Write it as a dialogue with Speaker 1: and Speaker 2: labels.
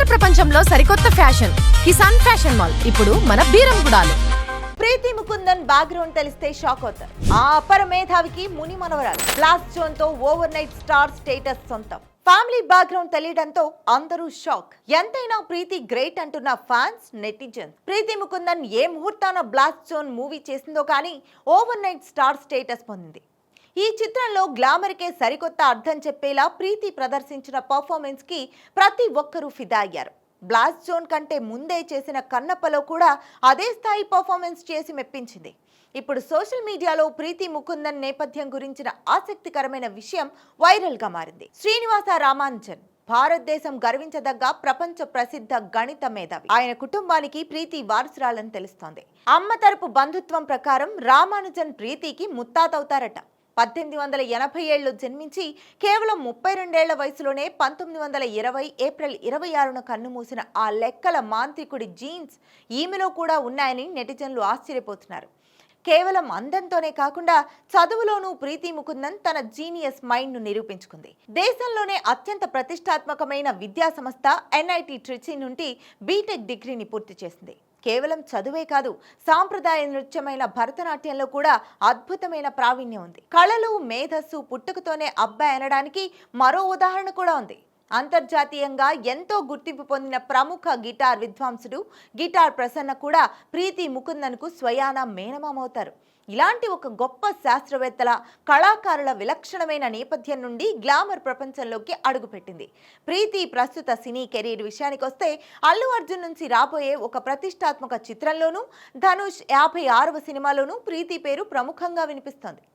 Speaker 1: Glamour ప్రపంచంలో సరికొత్త fashion Kisan fashion mall ఇప్పుడు మన బీరంగుడాలో.
Speaker 2: ప్రీతి ముకుందన్ బ్యాక్గ్రౌండ్ తెలిస్తే షాక్ అవుతారు. ఆ అపర మేధావికి ముని మనవరాలు. బ్లాస్ట్ జోన్ తో ఓవర్ నైట్ స్టార్ స్టేటస్ సొంతం. ఫ్యామిలీ బ్యాక్గ్రౌండ్ తెలియడంతో అందరూ షాక్. ఎంతైనా ప్రీతి గ్రేట్ అంటున్న ఫ్యాన్స్, నెటిజన్స్. ప్రీతి ముకుందన్ ఏ ముహూర్తాన బ్లాస్ట్ జోన్ మూవీ చేసిందో కానీ ఓవర్ నైట్ స్టార్ స్టేటస్ పొందింది. ఈ చిత్రంలో గ్లామర్కే సరికొత్త అర్థం చెప్పేలా ప్రీతి ప్రదర్శించిన పర్ఫార్మెన్స్ కి ప్రతి ఒక్కరూ ఫిదా అయ్యారు. బ్లాస్ట్ జోన్ కంటే ముందే చేసిన కన్నప్పలో కూడా అదే స్థాయి పర్ఫార్మెన్స్ చేసి మెప్పించింది. ఇప్పుడు సోషల్ మీడియాలో ప్రీతి ముకుందన్ నేపథ్యం గురించిన ఆసక్తికరమైన విషయం వైరల్ గా మారింది. శ్రీనివాస రామానుజన్ భారతదేశం గర్వించదగ్గ ప్రపంచ ప్రసిద్ధ గణిత మేధావి. ఆయన కుటుంబానికి ప్రీతి వారసురాలని తెలుస్తోంది. అమ్మ తరపు బంధుత్వం ప్రకారం రామానుజన్ ప్రీతికి ముత్తాతవుతారట. 1887లో జన్మించి కేవలం 32 వయసులోనే 1920 ఏప్రిల్ 26న కన్నుమూసిన ఆ లెక్కల మాంత్రికుడి జీన్స్ ఈమెలో కూడా ఉన్నాయని నెటిజన్లు ఆశ్చర్యపోతున్నారు. కేవలం అందంతోనే కాకుండా చదువులోనూ ప్రీతి ముకుందన్ తన జీనియస్ మైండ్ ను నిరూపించుకుంది. దేశంలోనే అత్యంత ప్రతిష్టాత్మకమైన విద్యా సంస్థ NIT ట్రిచి నుండి బీటెక్ డిగ్రీని పూర్తి చేసింది. కేవలం చదువే కాదు, సాంప్రదాయ నృత్యమైన భరతనాట్యంలో కూడా అద్భుతమైన ప్రావీణ్యం ఉంది. కళలు, మేధస్సు పుట్టుకతోనే అబ్బాయి అనడానికి మరో ఉదాహరణ కూడా ఉంది. అంతర్జాతీయంగా ఎంతో గుర్తింపు పొందిన ప్రముఖ గిటార్ విద్వాంసుడు గిటార్ ప్రసన్న కూడా ప్రీతి ముకుందన్కు స్వయాన మేనమామవుతారు. ఇలాంటి ఒక గొప్ప శాస్త్రవేత్తల, కళాకారుల విలక్షణమైన నేపథ్యం నుండి గ్లామర్ ప్రపంచంలోకి అడుగుపెట్టింది. ప్రీతి ప్రస్తుత సినీ కెరీర్ విషయానికొస్తే అల్లు అర్జున్ నుంచి రాబోయే ఒక ప్రతిష్టాత్మక చిత్రంలోనూ, ధనుష్ 56వ సినిమాలోనూ ప్రీతి పేరు ప్రముఖంగా వినిపిస్తోంది.